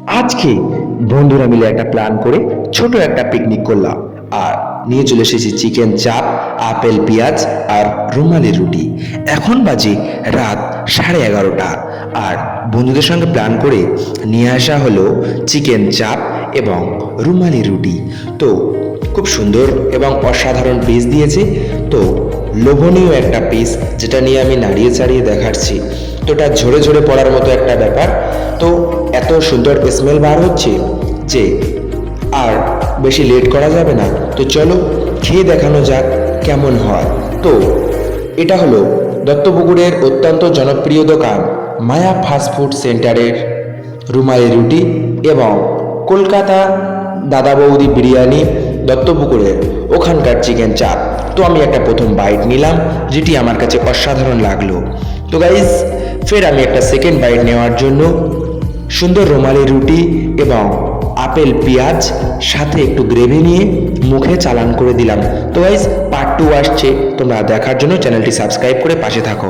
আজকে বন্ধুরা মিলে একটা প্ল্যান করে ছোট একটা পিকনিক করলাম আর নিয়ে চলে এসেছি চিকেন চাপ, আপেল পেঁয়াজ আর রুমালি রুটি। এখন বাজে রাত 11:30 আর বন্ধুদের সঙ্গে প্ল্যান করে নিয়ে আসা হলো চিকেন চাপ এবং রুমালি রুটি। তো খুব সুন্দর এবং অসাধারণ পিস দিয়েছে। তো লোভনীয় একটা পিস, যেটা নিয়ে আমি নাড়িয়ে চাড়িয়ে দেখাচ্ছি। তো এটা ঝরে ঝরে পড়ার মতো একটা ব্যাপার। তো এত সুন্দর স্মেল বার হচ্ছে যে আর বেশি লেট করা যাবে না। তো চলো খেয়ে দেখানো যাক কেমন হয়। তো এটা হলো দত্তপুকুরের অত্যন্ত জনপ্রিয় দোকান মায়া ফাস্টফুড সেন্টারের রুমালি রুটি এবং কলকাতা দাদা বৌদি বিরিয়ানি দত্তপুকুরের ওখানকার চিকেন চাপ। তো আমি একটা প্রথম বাইট নিলাম, যেটি আমার কাছে অসাধারণ লাগলো। তো গাইজ ফের আমি একটা সেকেন্ড বাইট নেওয়ার জন্য সুন্দর রুমালি রুটি এবং আপেল পেঁয়াজ সাথে একটু গ্রেভি নিয়ে মুখে চালান করে দিলাম। তো গাইজ পার্ট 2 আসছে, তোমরা দেখার জন্য চ্যানেলটি সাবস্ক্রাইব করে পাশে থাকো।